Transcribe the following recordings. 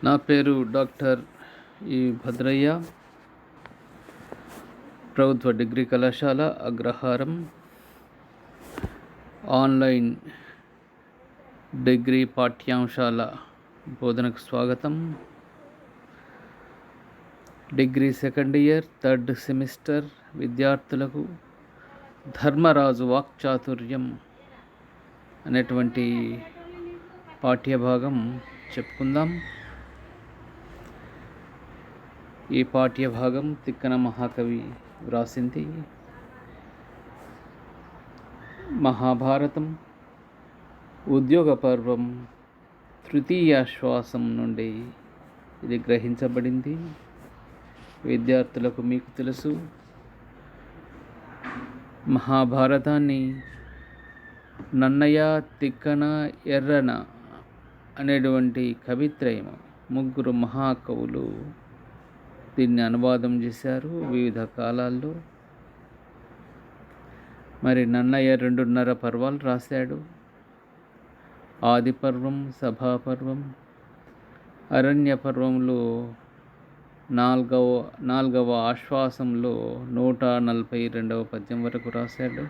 నా పేరు డాక్టర్ భద్రయ్య, ప్రభుత్వ డిగ్రీ కళాశాల అగ్రహారం. ఆన్లైన్ డిగ్రీ పాఠ్యాంశాల బోధనకు స్వాగతం. Degree second year third semester విద్యార్థులకు ధర్మరాజు వాక్చాతుర్యం అనేటువంటి పాఠ్యభాగం చెప్పుకుందాం. ఈ పాఠ్యభాగం తిక్కన మహాకవి వ్రాసింది. మహాభారతం ఉద్యోగ పర్వం తృతీయ శ్వాసం నుండి ఇది గ్రహించబడింది. విద్యార్థులకు మీకు తెలుసు, మహాభారతాన్ని నన్నయ్య, తిక్కన, ఎర్రన అనేటువంటి కవిత్రయం ముగ్గురు మహాకవులు దీన్ని అనువాదం చేశారు వివిధ కాలాల్లో. మరి నన్నయ్య 2.5 పర్వాలు రాశాడు. ఆది పర్వం, సభాపర్వం, అరణ్య పర్వంలో నాలుగవ ఆశ్వాసంలో 142వ పద్యం వరకు రాశాడు.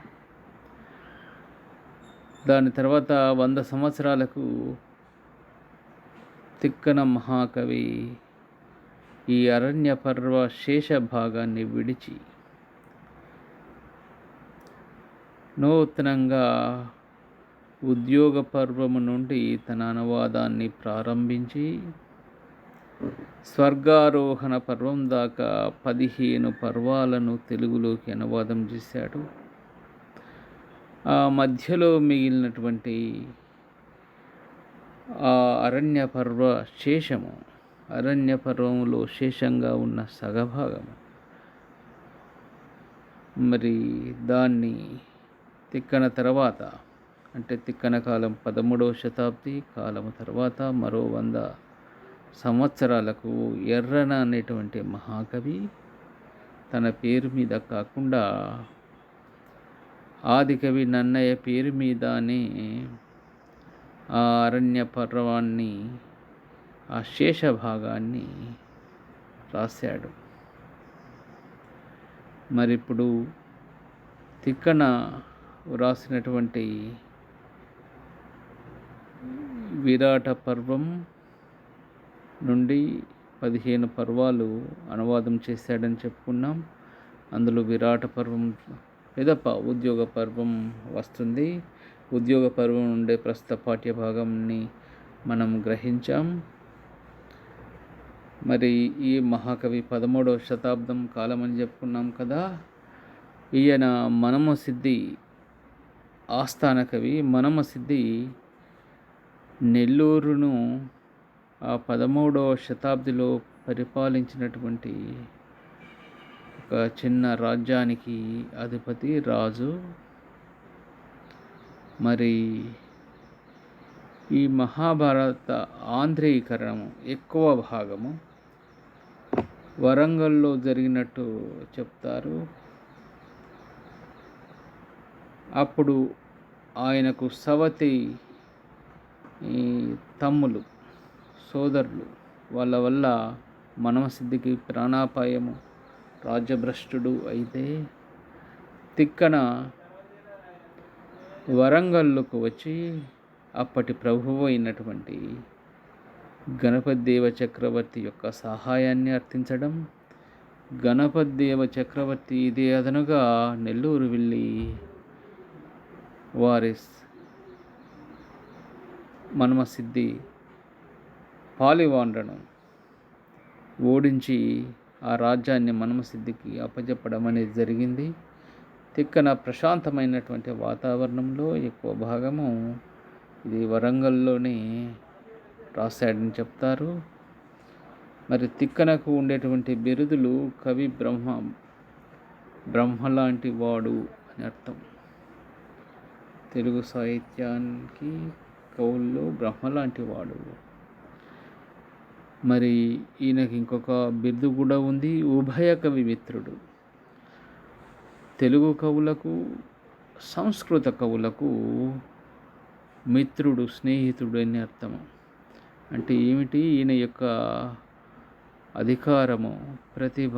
దాని తర్వాత 100 సంవత్సరాలకు తిక్కన మహాకవి ఈ అరణ్య పర్వ శేష భాగాన్ని విడిచి నూతనంగా ఉద్యోగ పర్వము నుండి తన అనువాదాన్ని ప్రారంభించి స్వర్గారోహణ పర్వం దాకా 15 పర్వాలను తెలుగులోకి అనువాదం చేశాడు. ఆ మధ్యలో మిగిలినటువంటి ఆ అరణ్య పర్వ శేషము, అరణ్య పర్వములో శేషంగా ఉన్న సగభాగము, మరి దాన్ని తిక్కన తర్వాత, అంటే తిక్కన కాలం 13వ శతాబ్ది కాలము తర్వాత మరో 100 సంవత్సరాలకు ఎర్రన అనేటువంటి మహాకవి తన పేరు మీద కాకుండా ఆదికవి నన్నయ్య పేరు మీదనే ఆ అరణ్య పర్వాన్ని, ఆ శేష భాగాన్ని రాశాడు. మరి ఇప్పుడు తిక్కన వ్రాసినటువంటి విరాట పర్వం నుండి 15 పర్వాలు అనువాదం చేశాడని చెప్పుకున్నాం. అందులో విరాట పర్వం పిదప ఉద్యోగ పర్వం వస్తుంది. ఉద్యోగ పర్వం నుండే ప్రస్తుత పాఠ్యభాగంని మనం గ్రహించాం. మరి ఈ మహాకవి 13వ శతాబ్దం కాలం అని చెప్పుకున్నాం కదా. ఈయన మనమసిద్ధి ఆస్థాన కవి. మనమసిద్ధి నెల్లూరును ఆ 13వ శతాబ్దిలో పరిపాలించినటువంటి ఒక చిన్న రాజ్యానికి అధిపతి రాజు. మరి ఈ మహాభారత ఆంధ్రీకరణము ఎక్కువ భాగము వరంగల్లో జరిగినట్టు చెప్తారు. అప్పుడు ఆయనకు సవతి తమ్ములు, సోదరులు, వాళ్ళ వల్ల మనమసిద్ధికి ప్రాణాపాయము, రాజ్యభ్రష్టుడు అయితే తిక్కన వరంగల్లుకు వచ్చి అప్పటి ప్రభువు అయినటువంటి గణపతిదేవ చక్రవర్తి యొక్క సహాయాన్ని అర్థించడం. గణపతిదేవ చక్రవర్తి ఇదే అదనుగా నెల్లూరు వెళ్ళి వారి మనమసిద్ధి పాలివాండ్రను ఓడించి ఆ రాజ్యాన్ని మనమసిద్ధికి అప్పచెప్పడం అనేది జరిగింది. తిక్కన ప్రశాంతమైనటువంటి వాతావరణంలో ఎక్కువ భాగము ఇది వరంగల్లోనే రాశాడని చెప్తారు. మరి తిక్కనకు ఉండేటువంటి బిరుదులు కవి బ్రహ్మ లాంటి వాడు అని అర్థం. తెలుగు సాహిత్యానికి కవుల్లో బ్రహ్మ లాంటి వాడు. మరి ఈయనకి ఇంకొక బిరుదు కూడా ఉంది, ఉభయ కవి మిత్రుడు. తెలుగు కవులకు, సంస్కృత కవులకు మిత్రుడు, స్నేహితుడు అని అర్థం. అంటే ఏమిటి? ఈయన యొక్క అధికారము, ప్రతిభ,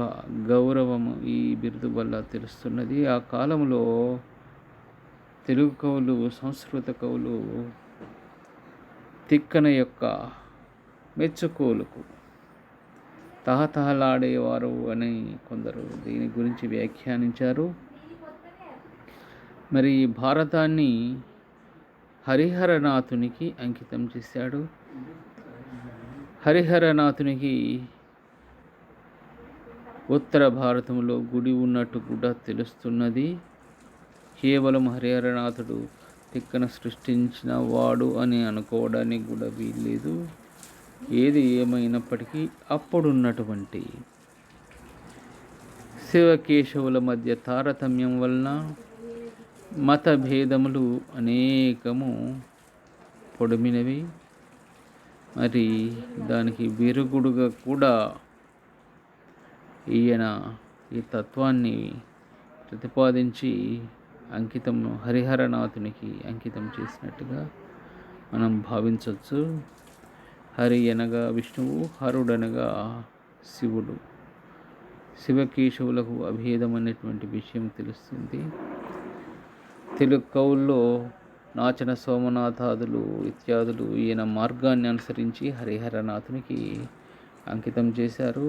గౌరవము ఈ బిరుదు వల్ల తెలుస్తున్నది. ఆ కాలంలో తెలుగు కవులు, సంస్కృత కవులు తిక్కన యొక్క మెచ్చుకోలుకు తహతహలాడేవారు అని కొందరు దీని గురించి వ్యాఖ్యానించారు. మరి ఈ భారతాన్ని హరిహరనాథునికి అంకితం చేశాడు. హరిహరనాథునికి ఉత్తర భారతంలో గుడి ఉన్నట్టు కూడా తెలుస్తున్నది. కేవలం హరిహరనాథుడు తిక్కన సృష్టించిన వాడు అని అనుకోవడానికి కూడా వీల్లేదు. ఏది ఏమైనప్పటికీ అప్పుడున్నటువంటి శివకేశవుల మధ్య తారతమ్యం వలన మత భేదములు అనేకము పొడిమినవి. మరి దానికి విరుగుడుగా కూడా ఈయన ఈ తత్వాన్ని ప్రతిపాదించి హరిహరనాథునికి అంకితం చేసినట్టుగా మనం భావించవచ్చు. హరి అనగా విష్ణువు, హరుడనగా శివుడు. శివకేశవులకు అభేదం అనేటువంటి విషయం తెలుస్తుంది. తెలుగు కవుల్లో నాచన సోమనాథాదులు ఇత్యాదులు ఈయన మార్గాన్ని అనుసరించి హరిహరనాథునికి అంకితం చేశారు.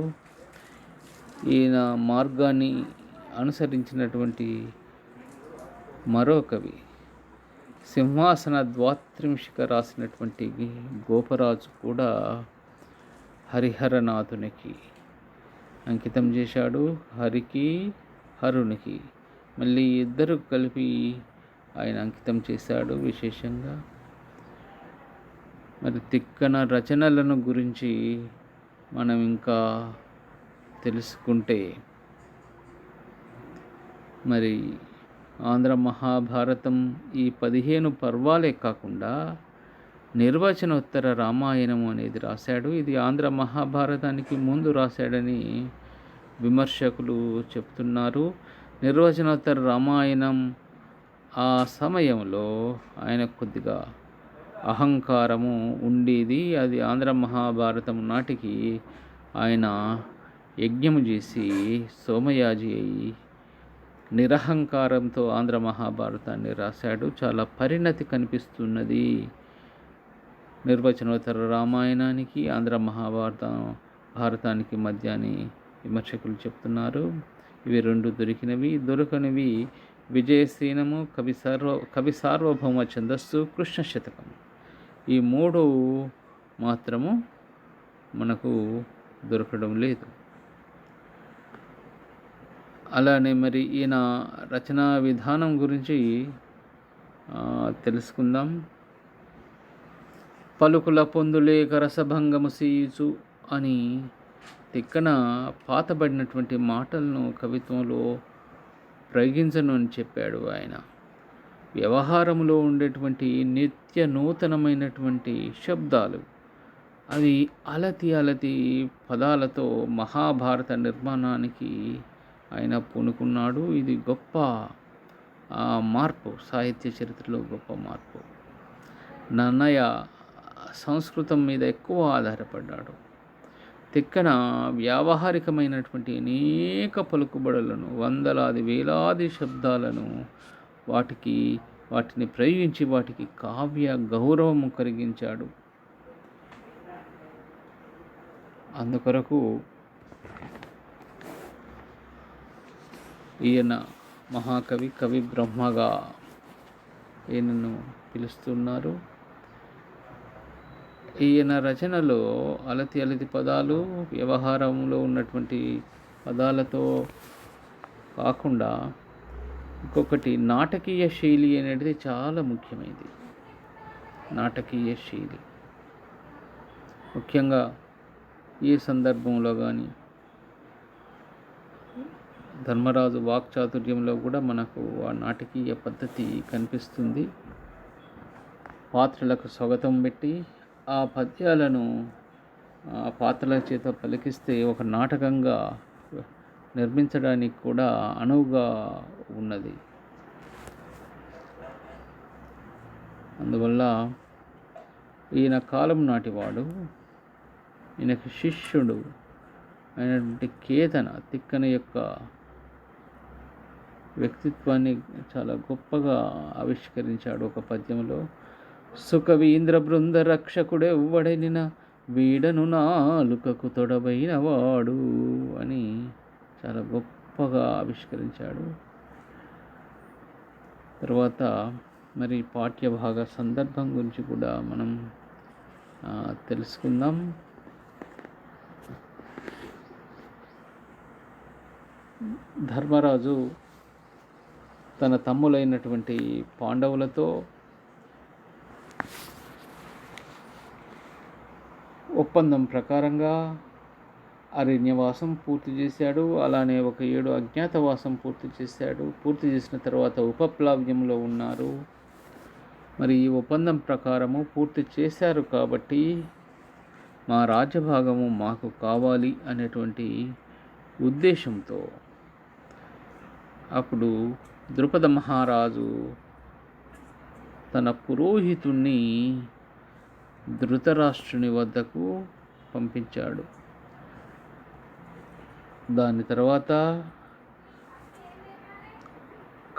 ఈయన మార్గాన్ని అనుసరించినటువంటి మరో కవి సింహాసన ద్వాత్రింశిక రాసినటువంటి గోపరాజు కూడా హరిహరనాథునికి అంకితం చేశాడు. హరికి, హరునికి మళ్ళీ ఇద్దరు కలిపి ఆయన అంకితం చేశాడు విశేషంగా. మరి తిక్కన రచనలను గురించి మనం ఇంకా తెలుసుకుంటే, మరి ఆంధ్ర మహాభారతం ఈ 15 పర్వాలే కాకుండా నిర్వచనోత్తర రామాయణము అనేది రాశాడు. ఇది ఆంధ్ర మహాభారతానికి ముందు రాశాడని విమర్శకులు చెప్తున్నారు. నిర్వచనోత్తర రామాయణం ఆ సమయంలో ఆయన కొద్దిగా అహంకారము ఉండేది. అది ఆంధ్ర మహాభారతం నాటికి ఆయన యజ్ఞము చేసి సోమయాజి అయి నిరహంకారంతో ఆంధ్ర మహాభారతాన్ని రాశాడు. చాలా పరిణతి కనిపిస్తున్నది నిర్వచనోత్తర రామాయణానికి ఆంధ్ర భారతానికి మధ్య అని విమర్శకులు చెప్తున్నారు. ఇవి రెండు దొరకనివి విజయసేనము, కవి సార్వభౌమ ఛందస్సు, కృష్ణ శతకం. ఈ 3 మాత్రము మనకు దొరకడం లేదు. అలానే మరి ఈయన రచనా విధానం గురించి తెలుసుకుందాం. పలుకుల పొందులేక రసభంగము సీచు అని తిక్కన పాతబడినటువంటి మాటలను కవిత్వంలో ప్రయోగించను అని చెప్పాడు ఆయన. వ్యవహారంలో ఉండేటువంటి నిత్య నూతనమైనటువంటి శబ్దాలు, అవి అలతి పదాలతో మహాభారత నిర్మాణానికి ఆయన పూనుకున్నాడు. ఇది గొప్ప మార్పు, సాహిత్య చరిత్రలో గొప్ప మార్పు. నన్నయ సంస్కృతం మీద ఎక్కువ ఆధారపడ్డాడు. తిక్కన వ్యావహారికమైనటువంటి అనేక పలుకుబడులను, వందలాది వేలాది శబ్దాలను వాటిని ప్రయోగించి వాటికి కావ్య గౌరవము కలిగించాడు. అందుకొరకు ఈయన మహాకవి, కవి బ్రహ్మగా ఈయనను పిలుస్తున్నారు. ఈయన రచనలో అలతి పదాలు, వ్యవహారంలో ఉన్నటువంటి పదాలతో కాకుండా ఇంకొకటి నాటకీయ శైలి అనేది చాలా ముఖ్యమైనది. నాటకీయ శైలి ముఖ్యంగా ఈ సందర్భంలో కానీ ధర్మరాజు వాక్చాతుర్యంలో కూడా మనకు ఆ నాటకీయ పద్ధతి కనిపిస్తుంది. పాత్రలకు స్వాగతం పెట్టి ఆ పద్యాలను ఆ పాత్రల చేత పలికిస్తే ఒక నాటకంగా నిర్మించడానికి కూడా అనువుగా ఉన్నది. అందువల్ల ఈయన కాలం నాటివాడు. ఈయనకి శిష్యుడు అయినటువంటి కేతన తిక్కన యొక్క వ్యక్తిత్వాన్ని చాలా గొప్పగా ఆవిష్కరించాడు ఒక పద్యంలో. సుఖవీంద్ర బృంద రక్షకుడెవ్వడనిన వీడను నాలుకకు తొడబైన వాడు అని చాలా గొప్పగా ఆవిష్కరించాడు. తర్వాత మరి పాఠ్యభాగ సందర్భం గురించి కూడా మనం తెలుసుకుందాం. ధర్మరాజు తన తమ్ములైనటువంటి పాండవులతో ఒప్పందం ప్రకారంగా అరణ్యవాసం పూర్తి చేశాడు. అలానే ఒక 7 అజ్ఞాతవాసం పూర్తి చేశాడు. పూర్తి చేసిన తర్వాత ఉపప్లావ్యంలో ఉన్నారు. మరి ఈ ఒప్పందం ప్రకారము పూర్తి చేశారు కాబట్టి మా రాజ్యభాగము మాకు కావాలి అనేటువంటి ఉద్దేశంతో అప్పుడు ద్రుపద మహారాజు తన పురోహితుణ్ణి ధృతరాష్ట్రుని వద్దకు పంపించాడు. దాని తర్వాత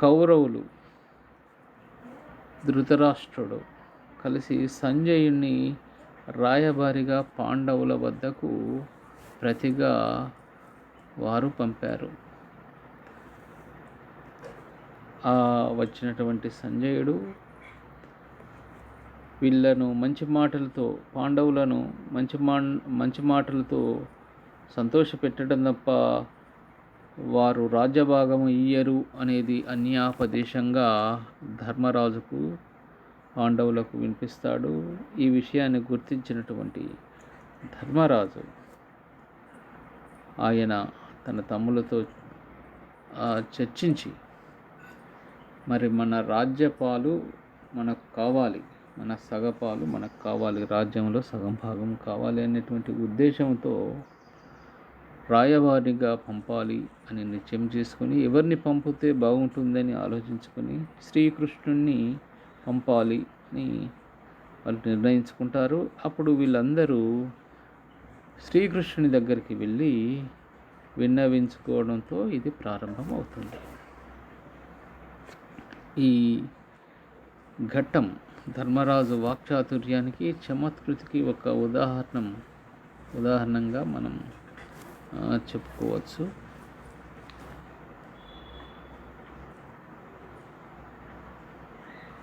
కౌరవులు ధృతరాష్ట్రుడు కలిసి సంజయుణ్ణి రాయబారిగా పాండవుల వద్దకు ప్రతిగా వారు పంపారు. వచ్చినటువంటి సంజయుడు వీళ్ళను మంచి మాటలతో, పాండవులను మంచి మాటలతో సంతోషపెట్టడం తప్ప వారు రాజ్యభాగము ఇయ్యరు అనేది అన్యాపదేశంగా ధర్మరాజుకు పాండవులకు వినిపిస్తాడు. ఈ విషయాన్ని గుర్తించినటువంటి ధర్మరాజు ఆయన తన తమ్ములతో చర్చించి మరి మన రాజ్యపాలు మనకు కావాలి, మన సగపాలు మనకు కావాలి, రాజ్యంలో సగం భాగం కావాలి అనేటువంటి ఉద్దేశంతో రాయవారిగా పంపాలి అని నిశ్చయం చేసుకొని, ఎవరిని పంపితే బాగుంటుందని ఆలోచించుకొని శ్రీకృష్ణుణ్ణి పంపాలి అని వాళ్ళు నిర్ణయించుకుంటారు. అప్పుడు వీళ్ళందరూ శ్రీకృష్ణుని దగ్గరికి వెళ్ళి విన్నవించుకోవడంతో ఇది ప్రారంభం అవుతుంది. ఈ ఘట్టం ధర్మరాజు వాక్చాతుర్యానికి, చమత్కృతికి ఒక ఉదాహరణంగా మనం చెప్పుకోవచ్చు.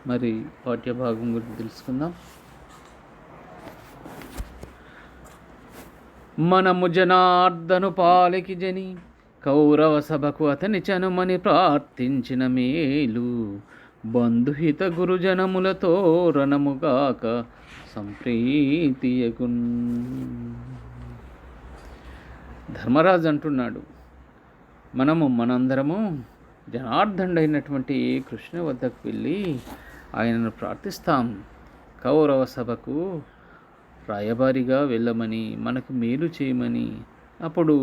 మరి పాఠ్యభాగం గురించి తెలుసుకుందాం. మనము జనార్దను పాలికి జని కౌరవ సభకు అతని చనుమని ప్రార్థించిన మేలు బంధుహిత గురుజనములతో రణముగాక సంప్రీతియగున్. ధర్మరాజు అంటున్నాడు, మనందరము జనార్దనుడైనటువంటి కృష్ణ వద్దకు వెళ్ళి ఆయనను ప్రార్థిస్తాం. కౌరవ సభకు రాయబారిగా వెళ్ళమని, మనకు మేలు చేయమని. అప్పుడు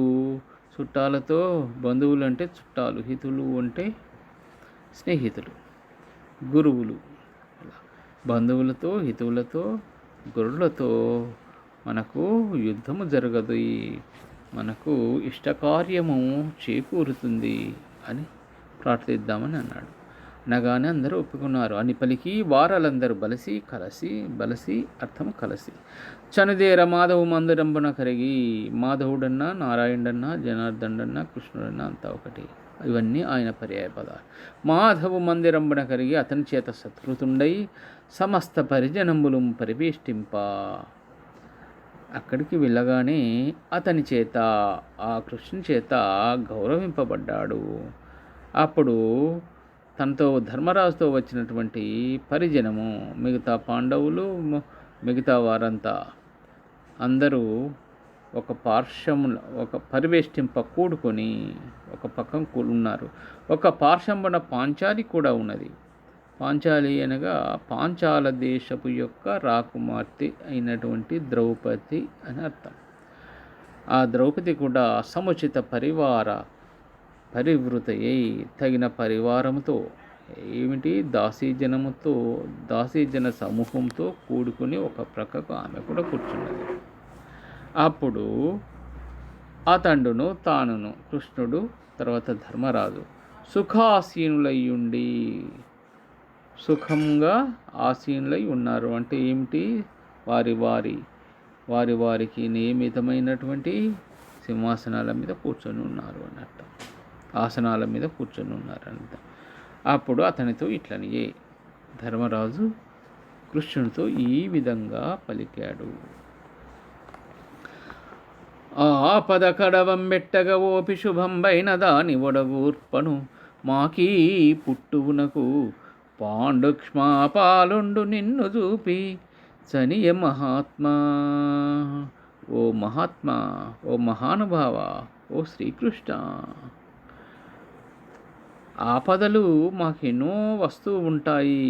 చుట్టాలతో, బంధువులు అంటే చుట్టాలు, హితులు అంటే స్నేహితులు, గురువులు, బంధువులతో, హితువులతో, గురువులతో మనకు యుద్ధము జరగదు, మనకు ఇష్టకార్యము చేకూరుతుంది అని ప్రార్థిద్దామని అన్నాడు. అనగానే అందరూ ఒప్పుకున్నారు అని పలికి వారలందరూ బలసి అర్థం కలిసి చనుదేర మాధవు మందిరంబున కరిగి. మాధవుడన్నా, నారాయణుడన్నా, జనార్దనుడన్నా, కృష్ణుడన్నా అంతా ఒకటి. ఇవన్నీ ఆయన పర్యాయ పదాలు. మాధవు మందిరంబున కరిగి అతని చేత సత్కృతుండై సమస్త పరిజనంబులు పరివేష్టింప. అక్కడికి వెళ్ళగానే అతని చేత, ఆ కృష్ణుని చేత గౌరవింపబడ్డాడు. అప్పుడు తనతో ధర్మరాజుతో వచ్చినటువంటి పరిజనము, మిగతా పాండవులు, మిగతా వారంతా అందరూ ఒక పరివేష్టింప కూడుకొని ఒక పక్కన ఉన్నారు. ఒక పార్శ్వమున పాంచాలి కూడా ఉన్నది. పాంచాలి అనగా పాంచాల దేశపు యొక్క రాకుమార్తె అయినటువంటి ద్రౌపది అని అర్థం. ఆ ద్రౌపది కూడా సముచిత పరివృతయ్యి తగిన పరివారముతో ఏమిటి దాసీజన సమూహంతో కూడుకుని ఒక ప్రక్కకు ఆమె కూడా కూర్చున్నది. అప్పుడు అతండును తానును కృష్ణుడు తర్వాత ధర్మరాజు సుఖాసీనులయ్యుండి సుఖంగా ఆసీనులై ఉన్నారు. అంటే ఏమిటి? వారికి నియమితమైనటువంటి సింహాసనాల మీద కూర్చొని ఉన్నారు అన్నట్టు, ఆసనాల మీద కూర్చొని ఉన్నారు అంట. అప్పుడు అతనితో ఇట్లనియే ధర్మరాజు కృష్ణునితో ఈ విధంగా పలికాడు. ఆపద కడవంబెట్టగ ఓపి శుభంబైన దాని ఒడగూర్పను మాకీ పుట్టువునకు పాండుక్ష్మాపాలుండు నిన్ను చూపి చనియ మహాత్మా. ఓ మహాత్మా, ఓ మహానుభావ, ఓ శ్రీకృష్ణ, ఆపదలు మాకెన్నో వస్తూ ఉంటాయి.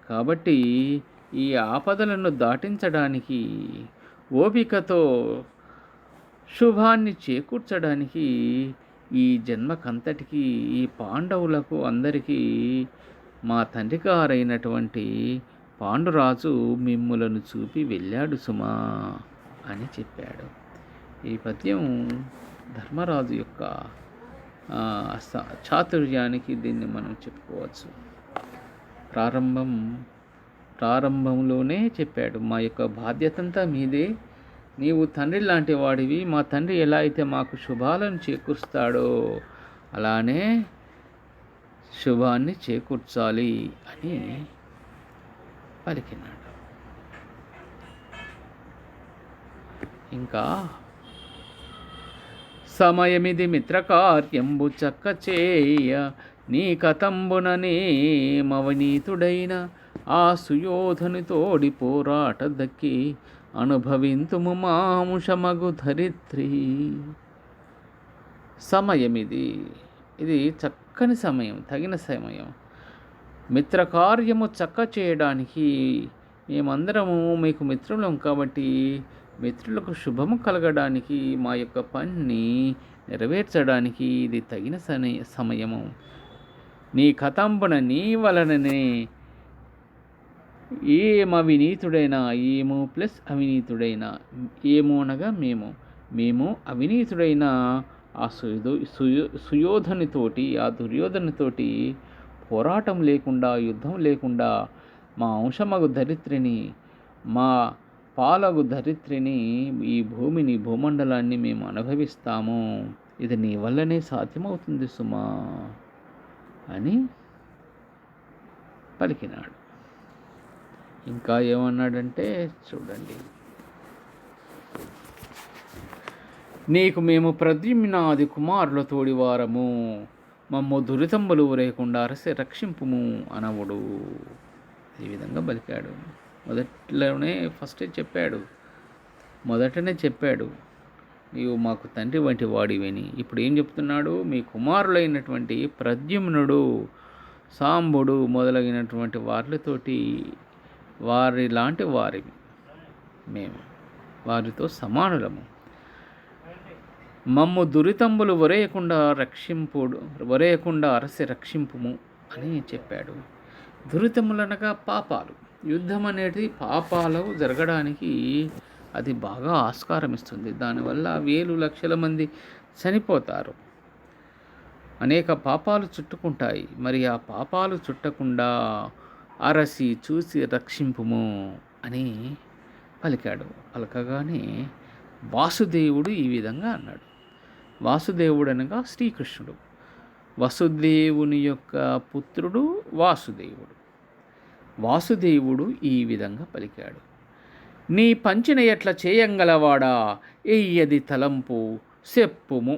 కాబట్టి ఈ ఆపదలను దాటించడానికి, ఓపికతో శుభాన్ని చేకూర్చడానికి ఈ జన్మకంతటికి ఈ పాండవులకు అందరికీ మా తండ్రి గారైనటువంటి పాండురాజు మిమ్ములను చూపి వెళ్ళాడు సుమా అని చెప్పాడు. ఈ పద్యం ధర్మరాజు యొక్క చాతుర్యానికి దీన్ని మనం చెప్పుకోవచ్చు. ప్రారంభంలోనే చెప్పాడు, మా యొక్క బాధ్యతంతా మీదే, నీవు తండ్రి లాంటి వాడివి, మా తండ్రి ఎలా అయితే మాకు శుభాలను చేకూరుస్తాడో అలానే శుభాన్ని చేకూర్చాలి అని పలికినాడు. ఇంకా సమయమిది మిత్రకార్యంబు చక్క చేయ నీ కతంబుననే మవనీతుడైన ఆ సుయోధని తోడి పోరాట దక్కి అనుభవింతుము మాంసమగు ధరిత్రి. సమయమిది, ఇది చక్కని సమయం, తగిన సమయం. మిత్రకార్యము చక్క చేయడానికి మేమందరము మీకు మిత్రులం కాబట్టి మిత్రులకు శుభము కలగడానికి, మా యొక్క పనిని నెరవేర్చడానికి ఇది తగిన సమయము. నీ కథంబున నీ వలననే ఏమవినీతుడైన, ఏము ప్లస్ అవినీతుడైన, ఏమో అనగా మేము అవినీతుడైన ఆ సుయోధనితోటి, ఆ దుర్యోధనితోటి పోరాటం లేకుండా, యుద్ధం లేకుండా మా అంశమగు ధరిత్రిని, మా పాలగు ధరిత్రిని, ఈ భూమిని, భూమండలాన్ని మేము అనుభవిస్తాము. ఇది నీ వల్లనే సాధ్యమవుతుంది సుమా అని పలికినాడు. ఇంకా ఏమన్నాడంటే చూడండి, నీకు మేము ప్రద్యుమ్నాది కుమారుల తోడివారము, మమ్ము దురితంబులు ఊరేయకుండా అరసి రక్షింపుము అనవుడు. ఈ విధంగా పలికాడు. మొదటనే చెప్పాడు నీవు మాకు తండ్రి వంటి వాడివని. ఇప్పుడు ఏం చెప్తున్నాడు? మీ కుమారులైనటువంటి ప్రద్యుమ్నుడు, సాంబుడు మొదలగినటువంటి వారితోటి, వారి లాంటి వారివి మేము, వారితో సమానులము. మమ్ము దురితంబులు వరేయకుండా అరసి రక్షింపుము అని చెప్పాడు. దురితములనగా పాపాలు. యుద్ధం అనేది పాపాలు జరగడానికి అది బాగా ఆస్కారం ఇస్తుంది. దానివల్ల వేలు లక్షల మంది చనిపోతారు, అనేక పాపాలు చుట్టుకుంటాయి. మరి ఆ పాపాలు చుట్టకుండా అరసి చూసి రక్షింపుము అని పలికాడు. పలకగానే వాసుదేవుడు ఈ విధంగా అన్నాడు. వాసుదేవుడు అనగా శ్రీకృష్ణుడు, వసుదేవుని యొక్క పుత్రుడు వాసుదేవుడు. వాసుదేవుడు ఈ విధంగా పలికాడు, నీ పంచిన ఎట్ల చేయంగలవాడా, ఎయ్యది తలంపు సెప్పుము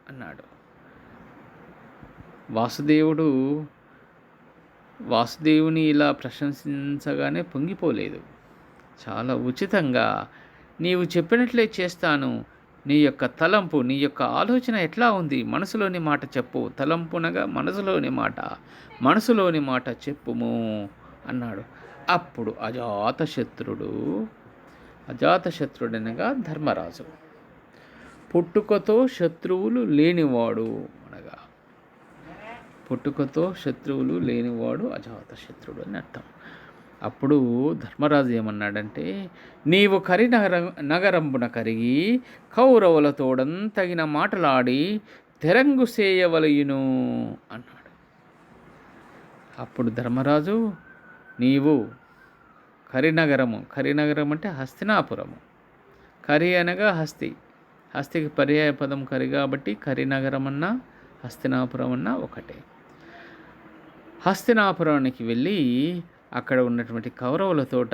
అన్నాడు. వాసుదేవుని ఇలా ప్రశంసించగానే పొంగిపోలేదు. చాలా ఉచితంగా, నీవు చెప్పినట్లే చేస్తాను, నీ యొక్క తలంపు, నీ యొక్క ఆలోచన ఎట్లా ఉంది, మనసులోని మాట చెప్పు. తలంపునగా మనసులోని మాట చెప్పుము అన్నాడు. అప్పుడు అజాతశత్రుడనగా ధర్మరాజు, పుట్టుకతో శత్రువులు లేనివాడు అనగా పుట్టుకతో శత్రువులు లేనివాడు అజాతశత్రుడు అని అర్థం. అప్పుడు ధర్మరాజు ఏమన్నాడంటే, నీవు నగరంబున కరిగి కౌరవులతోడంతగిన మాటలాడి తెరంగు సేయవలయును అన్నాడు. అప్పుడు ధర్మరాజు, నీవు కరినగరం అంటే హస్తినాపురము, కరి అనగా హస్తికి పర్యాయ పదం కరి కాబట్టి కరినగరం అన్నా హస్తినాపురం అన్నా ఒకటే. హస్తినాపురానికి వెళ్ళి అక్కడ ఉన్నటువంటి కౌరవులతోట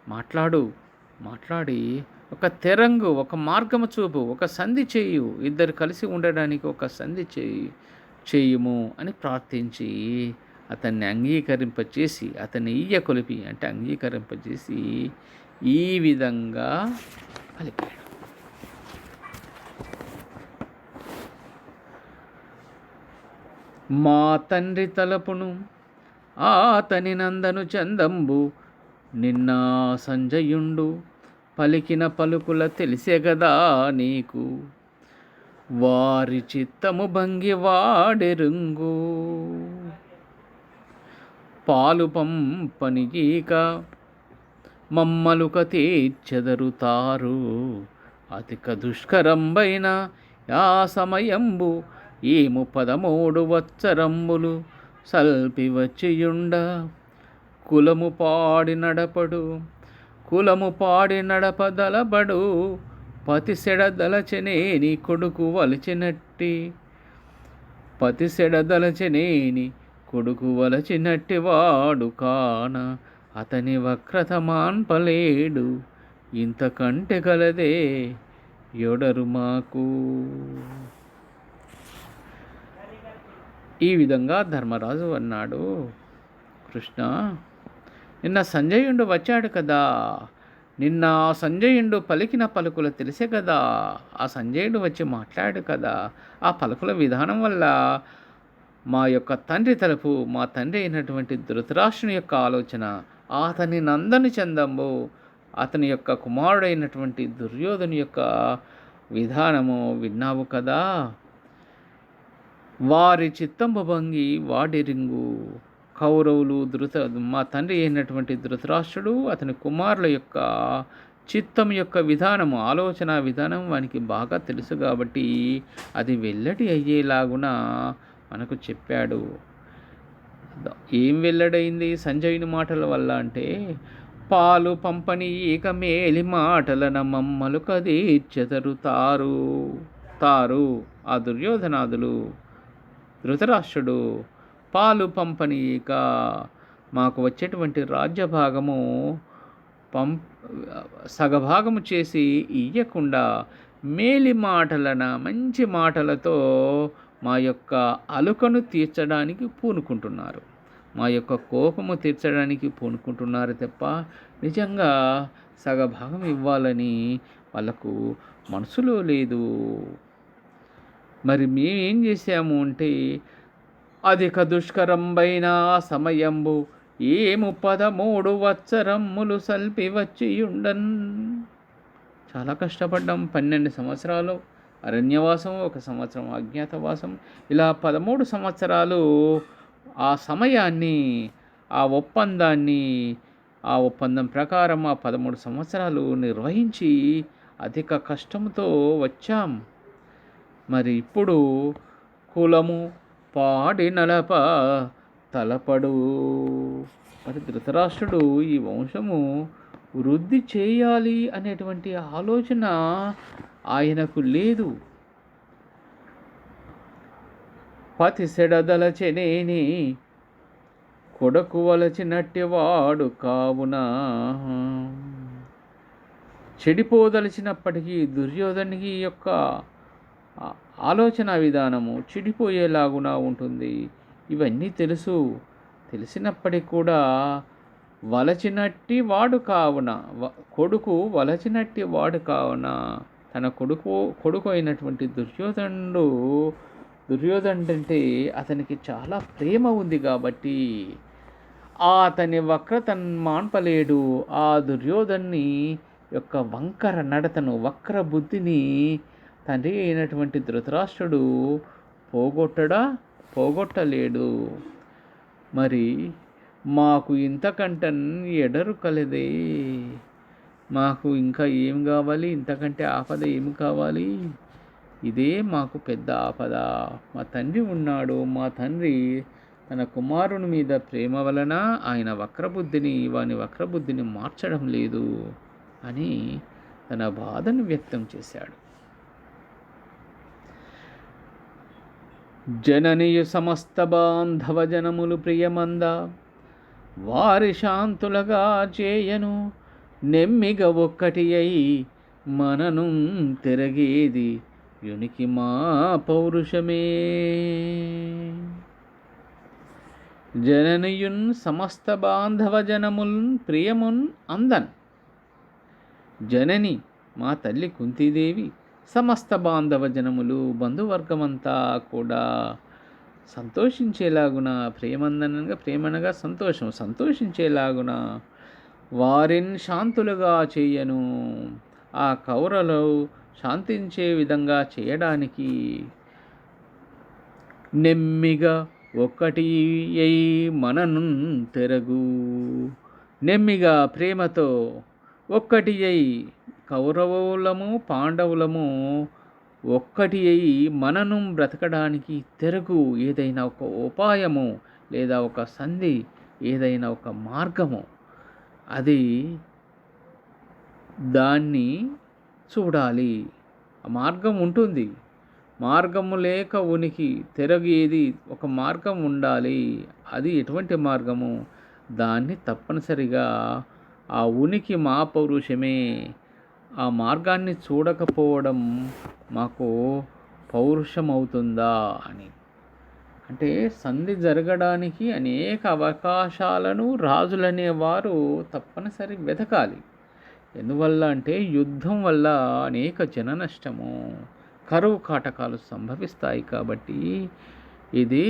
మాట్లాడి ఒక తెరంగు, ఒక మార్గము చూపు, ఒక సంధి చేయు, ఇద్దరు కలిసి ఉండడానికి ఒక సంధి చేయుము అని ప్రార్థించి అతన్ని అంగీకరింపచేసి, అతన్ని కొలిపి అంటే అంగీకరింపచేసి ఈ విధంగా పలికాడు. మా తండ్రి తలపును ఆతని నందను చందంబు నిన్న సంజయుండు పలికిన పలుకుల తెలిసెగదా నీకు, వారి చిత్తము భంగి వాడెరుంగు, పాలు పంపనియీక మమ్మలుక తీర్చెదరుతారు, అధిక దుష్కరంబైన యా సమయంబు ఏము 13 వత్సరంబులు సల్పి వచ్చియుండ, కులము పాడి నడపదలబడు పతిసెడదలచెనేని కొడుకు వలచినట్టి వాడు కాన, అతని వక్రత మాన్పలేడు, ఇంతకంటే కలదే యొడరు మాకు. ఈ విధంగా ధర్మరాజు అన్నాడు, కృష్ణ, నిన్న సంజయుండు వచ్చాడు కదా, నిన్న సంజయుండు పలికిన పలుకులు తెలిసే కదా, ఆ సంజయుడు వచ్చి మాట్లాడు కదా, ఆ పలుకుల విధానం వల్ల మా యొక్క తండ్రి తలుపు, మా తండ్రి అయినటువంటి ధృతరాష్ట్రుని యొక్క ఆలోచన, అతని నందని చందంబు, అతని యొక్క కుమారుడైనటువంటి దుర్యోధను యొక్క విధానము విన్నావు కదా, వారి చిత్తంబు భంగి వాడెరింగు, కౌరవులు మా తండ్రి అయినటువంటి ధృతరాష్ట్రుడు అతని కుమారుల యొక్క చిత్తం యొక్క విధానము, ఆలోచన విధానం వానికి బాగా తెలుసు కాబట్టి అది వెల్లడి అయ్యేలాగున మనకు చెప్పాడు. ఏం వెల్లడైంది సంజయుని మాటల వల్ల అంటే, పాలు పంపని ఇక మేలి మాటలన మమ్మలు కదీర్చెదరుతారు. ఆ దుర్యోధనాదులు, ధృతరాష్ట్రుడు పాలు పంపనీయక మాకు వచ్చేటువంటి రాజ్యభాగము సగభాగము చేసి ఇయ్యకుండా మేలి మాటలన, మంచి మాటలతో మా యొక్క అలుకను తీర్చడానికి పూనుకుంటున్నారు, మా యొక్క కోపము తీర్చడానికి పూనుకుంటున్నారు తప్ప నిజంగా సగభాగం ఇవ్వాలని వాళ్ళకు మనసులో లేదు. మరి మేమేం చేసాము అంటే, అధిక దుష్కరంబైన సమయంబు ఏము 13 వత్సరములు సల్పి వచ్చియుండన్, చాలా కష్టపడ్డాం. 12 సంవత్సరాలు అరణ్యవాసం, 1 సంవత్సరం అజ్ఞాతవాసం, ఇలా 13 సంవత్సరాలు ఆ సమయాన్ని, ఆ ఒప్పందం ప్రకారం ఆ 13 సంవత్సరాలు నిర్వహించి అధిక కష్టంతో వచ్చాం. మరి ఇప్పుడు కులము పాడి నలప తలపడు, మరి ధృతరాష్ట్రుడు ఈ వంశము వృద్ధి చేయాలి అనేటువంటి ఆలోచన ఆయనకు లేదు. పతిసెడదలచెనేని కొడుకు వలచినట్టి వాడు కావున, చెడిపోదలిచినప్పటికీ దుర్యోధనికి యొక్క ఆలోచన విధానము చెడిపోయేలాగునా ఉంటుంది. ఇవన్నీ తెలిసినప్పటికీ కూడా వలచినట్టి వాడు కావున, కొడుకు వలచినట్టి వాడు కావున, తన కొడుకు అయినటువంటి దుర్యోధనుడు అంటే అతనికి చాలా ప్రేమ ఉంది కాబట్టి అతని వక్రతను మాన్పలేడు. ఆ దుర్యోధన్ని యొక్క వంకర నడతను, వక్ర బుద్ధిని తండ్రి అయినటువంటి ధృతరాష్ట్రుడు పోగొట్టలేడు. మరి మాకు ఇంతకంటన్ ఎడరు కలదే. మాకు ఇంకా ఏం కావాలి? ఇంతకంటే ఆపద ఏమి కావాలి? ఇదే మాకు పెద్ద ఆపద. మా తండ్రి ఉన్నాడు. మా తండ్రి తన కుమారుని మీద ప్రేమ వలన వాని వక్రబుద్ధిని మార్చడం లేదు అని తన బాధను వ్యక్తం చేశాడు. జననియు సమస్త బాంధవ జనములు ప్రియమంద వారి శాంతులగా చేయను నెమ్మిగ ఒక్కటి అయి మనను తిరగేది యునికి మా పౌరుషమే. జననియున్ సమస్త బాంధవ జనముల్ ప్రియమున్ అందన్. జనని మా తల్లి కుంతీదేవి సమస్త బాంధవ జనములు బంధువర్గమంతా కూడా సంతోషించేలాగున ప్రేమనగా సంతోషించేలాగున వారిని శాంతులుగా చేయను. ఆ కౌరలు శాంతించే విధంగా చేయడానికి నెమ్మిగా ఒక్కటి అయి మనను తెరగు. నెమ్మిగా ప్రేమతో ఒక్కటి అయి కౌరవులము పాండవులము ఒక్కటి అయి మనను బ్రతకడానికి తెరగు. ఏదైనా ఒక ఉపాయము లేదా ఒక సంధి, ఏదైనా ఒక మార్గము, అది దాన్ని చూడాలి. ఆ మార్గం ఉంటుంది. మార్గము లేక ఉనికి తెరగేది ఒక మార్గం ఉండాలి. అది ఎటువంటి మార్గము? దాన్ని తప్పనిసరిగా ఆ ఉనికి మా పౌరుషమే. ఆ మార్గాన్ని చూడకపోవడం మాకు పౌరుషం అవుతుందా అని. అంటే సంధి జరగడానికి అనేక అవకాశాలను రాజులనేవారు తప్పనిసరి వెతకాలి. ఎందువల్ల అంటే యుద్ధం వల్ల అనేక జన నష్టము, కరువు కాటకాలు సంభవిస్తాయి. కాబట్టి ఇది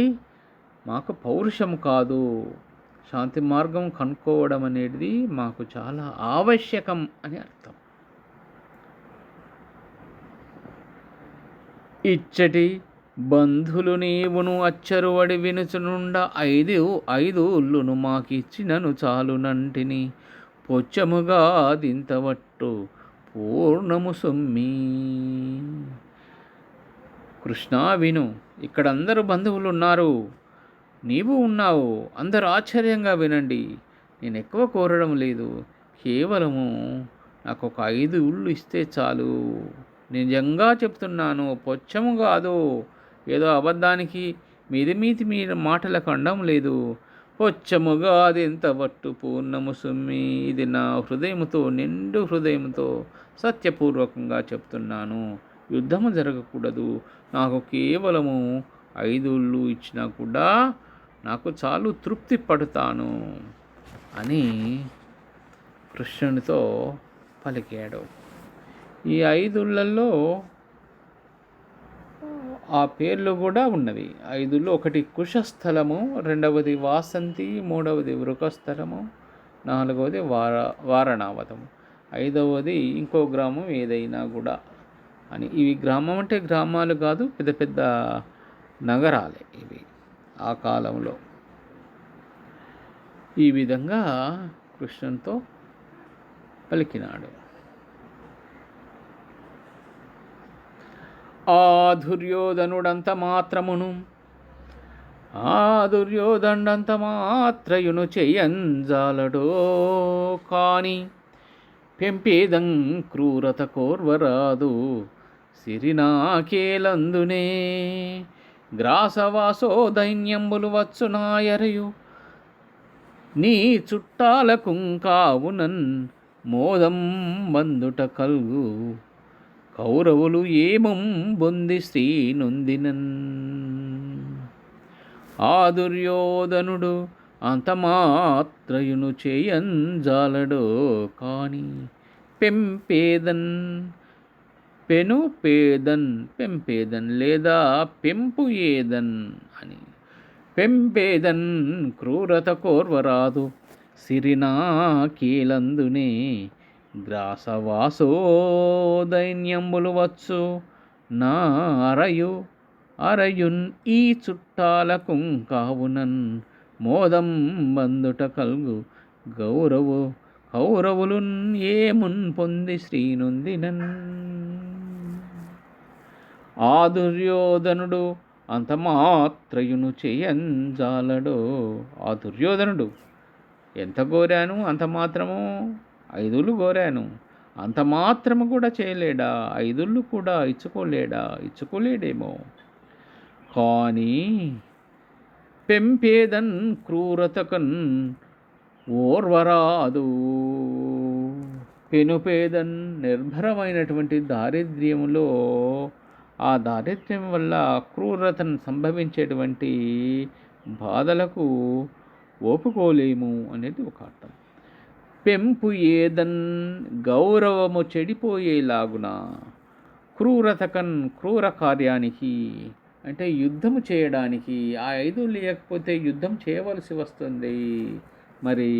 మాకు పౌరుషం కాదు. శాంతి మార్గం కనుక్కోవడం అనేది మాకు చాలా ఆవశ్యకం అని అర్థం. ఇచ్చటి బంధులు నీవును అచ్చరువడి వినుచునుండ ఐదు ఉల్లును మాకిచ్చినను చాలునంటిని పొచ్చముగా దింతవట్టు పూర్ణము సొమ్మి. కృష్ణ విను, ఇక్కడ అందరూ బంధువులు ఉన్నారు, నీవు ఉన్నావు. అందరూ ఆశ్చర్యంగా వినండి. నేను ఎక్కువ కోరడం లేదు. కేవలము నాకు ఒక 5 ఉళ్ళు ఇస్తే చాలు. నిజంగా చెప్తున్నాను, పొచ్చము కాదు. ఏదో అబద్ధానికి మీరు మాటలకు అండం లేదు. పొచ్చముగా అది ఎంత వట్టు పూర్ణము సొమ్మి. ఇది నా నిండు హృదయంతో సత్యపూర్వకంగా చెప్తున్నాను. యుద్ధము జరగకూడదు. నాకు కేవలము 5 ఉళ్ళు ఇచ్చినా కూడా నాకు చాలు, తృప్తి పడతాను అని కృష్ణునితో పలికాడు. ఈ 5 ఉళ్ళల్లో ఆ పేర్లు కూడా ఉన్నవి. 5లో ఒకటి కుశస్థలము, రెండవది వాసంతి, మూడవది వృకస్థలము, నాలుగవది వారణావతము, 5వది ఇంకో గ్రామం ఏదైనా కూడా అని. ఇవి గ్రామం అంటే గ్రామాలు కాదు, పెద్ద పెద్ద నగరాలే ఇవి ఆ కాలంలో. ఈ విధంగా కృష్ణునితో పలికినాడు. ఆ దుర్యోధనుడంత మాత్రయును చెయ్యంజాలడో కాని పెంపేదం క్రూరత కోర్వరాదు సిరినాకేలందునే గ్రాసవాసో దైన్యంబులు వచ్చునాయరయు నీ చుట్టాలకుంకావునన్ మోదం బందుట కల్గు కౌరవులు ఏమం బొంది శ్రీ నొందినన్. ఆ దుర్యోధనుడు అంతమాత్రయును చేయంజాలడో కాని పెంపేదన్ పెంపేదన్ లేదా పెంపు ఏదన్ అని. పెంపేదన్ క్రూరత కోర్వరాదు సిరినా కీలందునే గ్రాసవాసో దైన్యంబులు వచ్చు నారయు అరయున్ ఈ చుట్టాలకు కావునన్ మోదం బందుట కల్గు గౌరవు కౌరవులున్ ఏమున్ పొంది శ్రీనుందినన్. ఆ దుర్యోధనుడు అంత మాత్రయును చేయంజాలడో. ఆ దుర్యోధనుడు ఎంత కోరాను అంత మాత్రము, 5 కోరాను అంత మాత్రము కూడా చేయలేడా? 5 కూడా ఇచ్చుకోలేడేమో. కానీ పెంపేదన్ క్రూరతకన్ ఓర్వరాదు. పెనుపేదన్ నిర్భరమైనటువంటి దారిద్ర్యంలో, ఆ దారిద్ర్యం వల్ల క్రూరతను సంభవించేటువంటి బాధలకు ఒప్పుకోలేము అనేది ఒక అర్థం. పెంపు ఏదన్ గౌరవము చెడిపోయేలాగున, క్రూరతకన్ క్రూర కార్యానికి అంటే యుద్ధము చేయడానికి ఆ 5 లేకపోతే యుద్ధం చేయవలసి వస్తుంది. మరి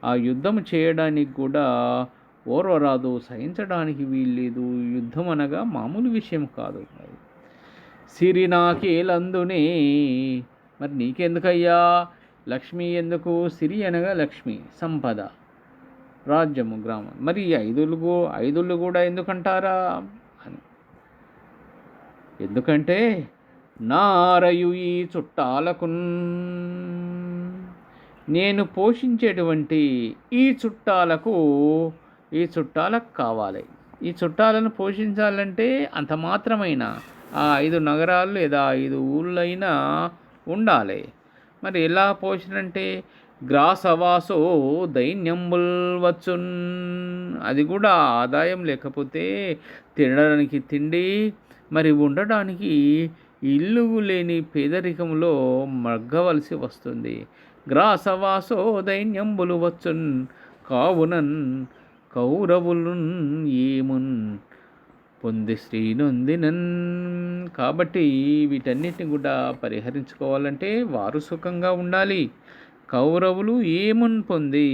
ఆ యుద్ధం చేయడానికి కూడా ఓర్వరాదు, సహించడానికి వీల్లేదు. యుద్ధం అనగా మామూలు విషయం కాదు. మరి సిరి నాకేలందునే, మరి నీకెందుకయ్యా లక్ష్మి ఎందుకు? సిరి అనగా లక్ష్మి, సంపద, రాజ్యము, గ్రామం. మరి 5 కూడా ఎందుకంటారా అని. ఎందుకంటే నారయు ఈ చుట్టాలకు, నేను పోషించేటువంటి ఈ చుట్టాలకు కావాలి. ఈ చుట్టాలను పోషించాలంటే అంత మాత్రమైన ఆ 5 నగరాలు లేదా 5 ఊళ్ళైనా ఉండాలి. మరి ఎలా పోషణ అంటే గ్రాసవాసో దైన్యంబుల్ వచ్చున్. అది కూడా ఆదాయం లేకపోతే తినడానికి తిండి, మరి ఉండడానికి ఇల్లు లేని పేదరికంలో మగ్గవలసి వస్తుంది. గ్రాసవాసో దైన్యంబులు వచ్చున్ కావునన్ కౌరవులున్ ఏమున్ పొంది శ్రీనొందినన్. కాబట్టి వీటన్నిటిని కూడా పరిహరించుకోవాలంటే వారు సుఖంగా ఉండాలి. కౌరవులు ఏమున్ పొంది,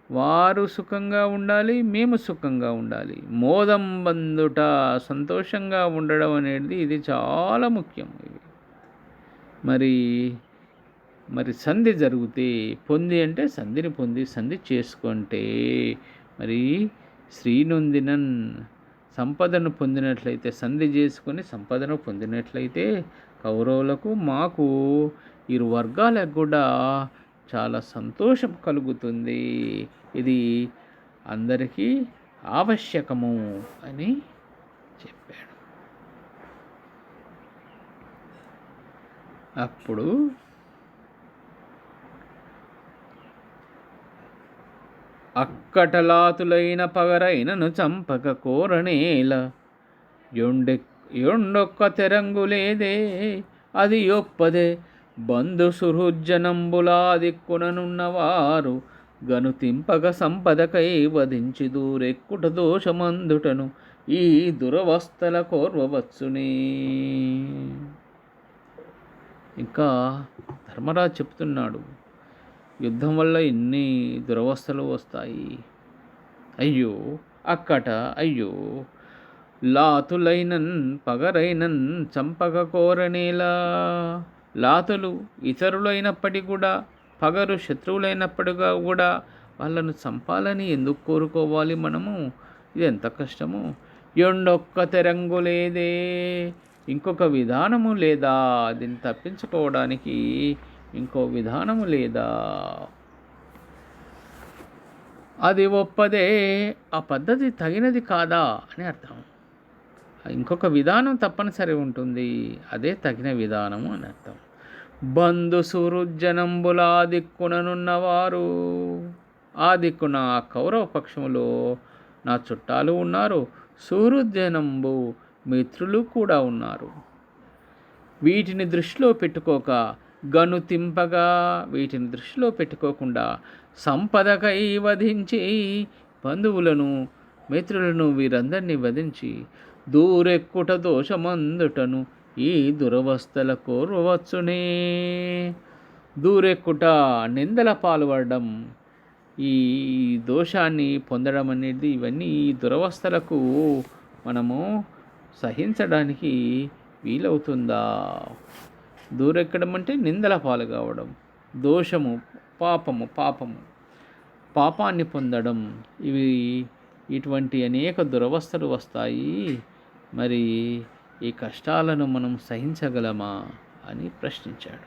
వారు సుఖంగా ఉండాలి, మేము సుఖంగా ఉండాలి. మోదం బందుట, సంతోషంగా ఉండడం అనేది ఇది చాలా ముఖ్యం. మరి సంధి జరిగితే, పొంది అంటే సంధిని పొంది, సంధి చేసుకుంటే మరి శ్రీనొందినన్, సంపదను పొందినట్లయితే, సంధి చేసుకొని సంపదను పొందినట్లయితే కౌరవులకు మాకు 2 వర్గాలకు కూడా చాలా సంతోషం కలుగుతుంది. ఇది అందరికీ ఆవశ్యకము అని చెప్పాడు. అప్పుడు అక్కటలాతులైన పగరైనను చంపక కోరనేల, యొండొక్క తెరంగులేదే అది యొప్పదే బంధు సుహృజ్జనంబులా దిక్కుననున్నవారు గనుతింపగ సంపదకై వధించి దూరెక్కుట దోషమందుటను ఈ దురవస్థల కోర్వవచ్చునే. ఇంకా ధర్మరాజు చెప్తున్నాడు, యుద్ధం వల్ల ఎన్ని దురవస్థలు వస్తాయి. అయ్యో అయ్యో లాతులైనన్ పగరైనన్ చంపక కోరనేలా. లాతులు ఇతరులైనప్పటికీ కూడా, పగరు శత్రువులైనప్పటిగా కూడా వాళ్ళను చంపాలని ఎందుకు కోరుకోవాలి మనము? ఇది ఎంత కష్టము. ఎండొక్క తెరంగు లేదే, ఇంకొక విధానము లేదా? దీన్ని తప్పించుకోవడానికి ఇంకో విధానము లేదా? అది ఒప్పదే, ఆ పద్ధతి తగినది కాదా అని అర్థం. ఇంకొక విధానం తప్పనిసరి ఉంటుంది, అదే తగిన విధానము అని అర్థం. బంధు సుహృజ్జనంబులా దిక్కుననున్నవారు, ఆ దిక్కున కౌరవ పక్షములో నా చుట్టాలు ఉన్నారు, సుహృజ్జనంబు మిత్రులు కూడా ఉన్నారు. వీటిని దృష్టిలో పెట్టుకోక గనుతింపగా, వీటిని దృష్టిలో పెట్టుకోకుండా సంపదకై వధించి, బంధువులను మిత్రులను వీరందరినీ వధించి దూరెక్కుట దోషమందుటను ఈ దురవస్థల కోరవచ్చునే. దూరెక్కుట నిందల పాల్పడడం, ఈ దోషాన్ని పొందడం అనేది, ఇవన్నీ ఈ దురవస్థలకు మనము సహించడానికి వీలవుతుందా? దూరెక్కడం అంటే నిందల పాలు కావడం, దోషము, పాపము, పాపాన్ని పొందడం, ఇటువంటి అనేక దురవస్థలు వస్తాయి. మరి ఈ కష్టాలను మనం సహించగలమా అని ప్రశ్నించాడు.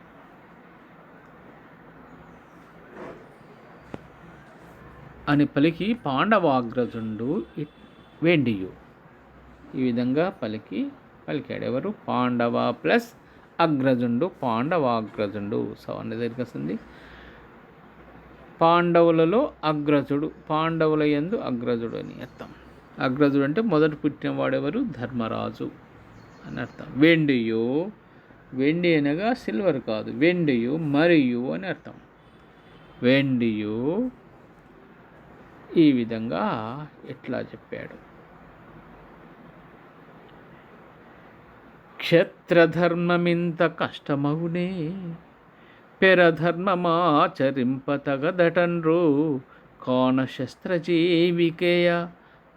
అని పలికి పాండవాగ్రజుండు వెండియు. ఈ విధంగా పలికాడు. ఎవరు? పాండవ ప్లస్ అగ్రజుండు, పాండవాగ్రజుండు. సవర్ణ దీర్ఘసంధి. పాండవులలో అగ్రజుడు, పాండవుల యందు అగ్రజుడు అని అర్థం. అగ్రజుడు అంటే మొదట పుట్టినవాడెవరు? ధర్మరాజు అని అర్థం. వెండియు, వెండి అనగా సిల్వర్ కాదు, వెండియు మరియు అని అర్థం. వెండియు ఈ విధంగా ఎట్లా చెప్పాడు? క్షత్రధర్మమింత కష్టమగునే, పెరధర్మమాచరింపతగదటన్రు, కాన శస్త్రజీవికేయ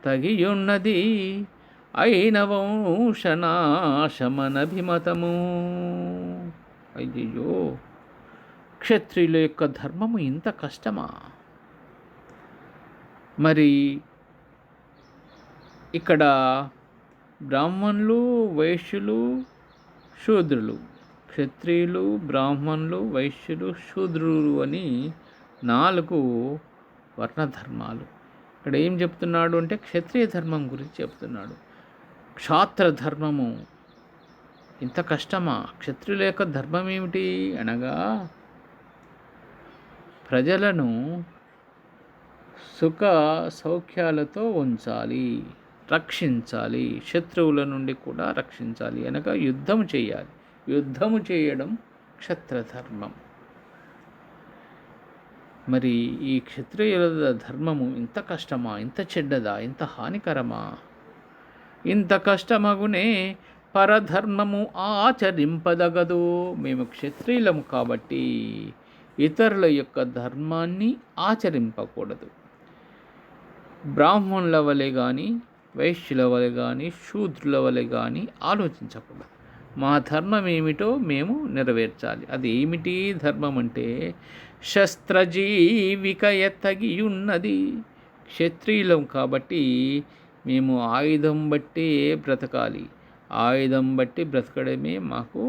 తగియున్నది, అయిన వంశనాశమనభిమతము. అయ్యో, క్షత్రియుల యొక్క ధర్మము ఇంత కష్టమా? మరి ఇక్కడ బ్రాహ్మణులు, వైశ్యులు, శూద్రులు, క్షత్రియులు, బ్రాహ్మణులు, వైశ్యులు, శూద్రులు అని 4 వర్ణధర్మాలు. ఇక్కడ ఏం చెప్తున్నాడు అంటే క్షత్రియ ధర్మం గురించి చెప్తున్నాడు. క్షాత్ర ధర్మము ఇంత కష్టమా? క్షత్రియుల యొక్క ధర్మం ఏమిటి అనగా ప్రజలను సుఖ సౌఖ్యాలతో ఉంచాలి, రక్షించాలి, శత్రువుల నుండి కూడా రక్షించాలి, అనగా యుద్ధము చేయాలి. యుద్ధము చేయడం క్షత్రధర్మం. మరి ఈ క్షత్రియుల ధర్మము ఇంత కష్టమా? ఇంత చెడ్డదా? ఇంత హానికరమా? ఇంత కష్టమగునే పరధర్మము ఆచరింపదగదు. మేము క్షత్రియులము కాబట్టి ఇతరుల యొక్క ధర్మాన్ని ఆచరింపకూడదు. బ్రాహ్మణుల వలె కానీ, వైశ్యుల వలె కానీ, శూద్రుల వలె కానీ ఆలోచించకూడదు. మా ధర్మం ఏమిటో మేము నెరవేర్చాలి. అది ఏమిటి ధర్మం అంటే శస్త్రజీవికయ తగియున్నది. క్షత్రియులం కాబట్టి మేము ఆయుధం బట్టి బ్రతకాలి. ఆయుధం బట్టి బ్రతకడమే మాకు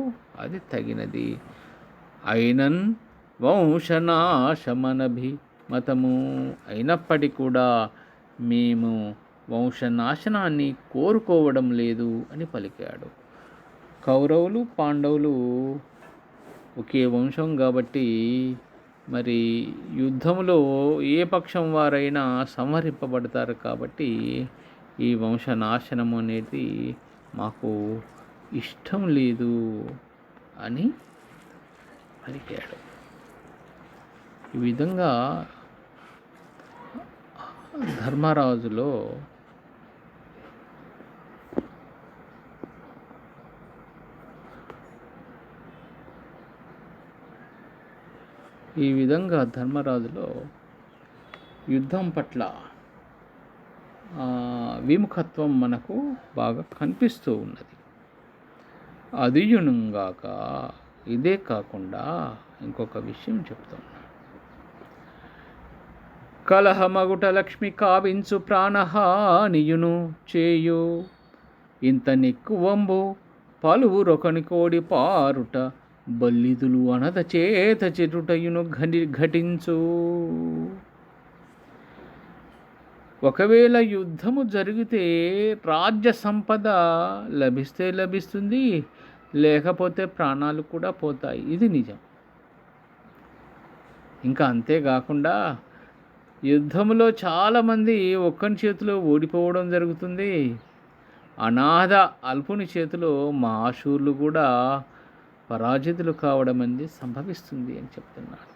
అది తగినది. అయినన్ వంశనాశమనభిమతము. అయినప్పటికీ కూడా మేము వంశనాశనాన్ని కోరుకోవడం లేదు అని పలికాడు. కౌరవులు, పాండవులు ఒకే వంశం కాబట్టి మరి యుద్ధంలో ఏ పక్షం వారైనా సంహరింపబడతారు కాబట్టి ఈ వంశనాశనం అనేది మాకు ఇష్టం లేదు అని పలికాడు. ఈ విధంగా ధర్మరాజులో యుద్ధం పట్ల విముఖత్వం మనకు బాగా కనిపిస్తూ ఉన్నది. అదియునుగాక ఇదే కాకుండా ఇంకొక విషయం చెప్తున్నా. కలహమగుట లక్ష్మి కావించు ప్రాణహానియును చేయు, ఇంత నిక్కువంబు పలువురొకని కోడి పారుట, బల్లిదులు అనద చేత చెరుటయును ఘటించు. ఒకవేళ యుద్ధము జరిగితే రాజ్య సంపద లభిస్తే లభిస్తుంది, లేకపోతే ప్రాణాలు కూడా పోతాయి. ఇది నిజం. ఇంకా అంతేకాకుండా యుద్ధంలో చాలామంది ఒక్కని చేతిలో ఓడిపోవడం జరుగుతుంది. అనాథ అల్పుని చేతిలో మహాశూరులు కూడా పరాజితులు కావడం అనేది సంభవిస్తుంది అని చెప్తున్నాడు.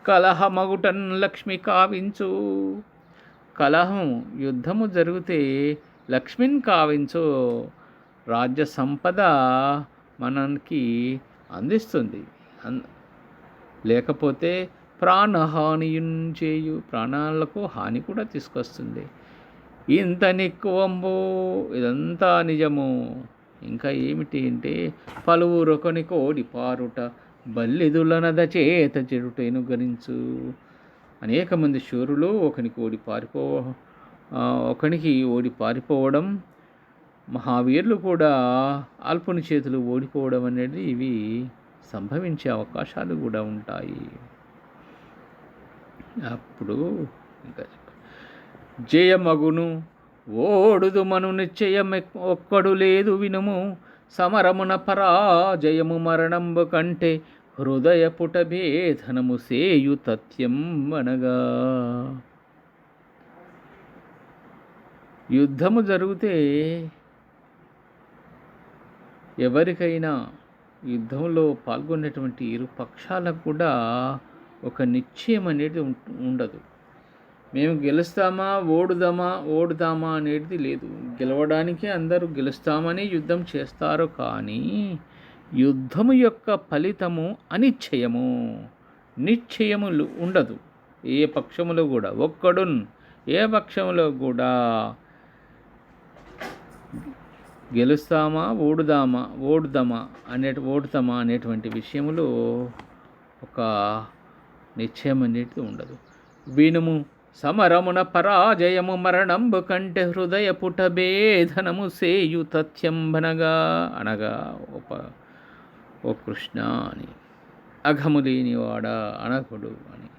కలహమగుటన్ లక్ష్మి కావించు. కలహం, యుద్ధము జరిగితే లక్ష్మిని కావించు, రాజ్య సంపద మనకి అందిస్తుంది. లేకపోతే ప్రాణహానియున్ చేయు, ప్రాణాలకు హాని కూడా తీసుకొస్తుంది. ఇంత నిక్కువంబు, ఇదంతా నిజము. ఇంకా ఏమిటి అంటే పలువురొకని కోడి పారుట బల్లిదులనద చేత చెరుటేను గరించు. అనేక మంది శూరులు ఒకనికి ఓడి పారిపోవడం, మహావీరులు కూడా అల్పుని చేతులు ఓడిపోవడం అనేది ఇవి సంభవించే అవకాశాలు కూడా ఉంటాయి. అప్పుడు ఇంకా జయమగును ఓడుదు మను నిశ్చయం ఒక్కడు లేదు వినుము, సమరమున పరాజయము మరణంబు కంటే హృదయ పుటభేదనము సేయు తథ్యం అనగా. యుద్ధము జరిగితే ఎవరికైనా యుద్ధంలో పాల్గొనేటువంటి ఇరు పక్షాలకు కూడా ఒక నిశ్చయం అనేది ఉండదు. మేము గెలుస్తామా ఓడుదామా అనేది లేదు. గెలవడానికి అందరూ గెలుస్తామని యుద్ధం చేస్తారు, కానీ యుద్ధము యొక్క ఫలితము అనిశ్చయము, నిశ్చయములు ఉండదు ఏ పక్షములో కూడా. ఏ పక్షంలో కూడా గెలుస్తామా ఓడుతామా అనేటువంటి విషయములో ఒక నిశ్చయం అనేది ఉండదు. వినుము సమరమున పరాజయము మరణంబు కంటే హృదయ పుటభేదనము సేయు తథ్యంబనగా. అనగా ఓ కృష్ణ అని, అఘము లేనివాడా అనకుడు అని.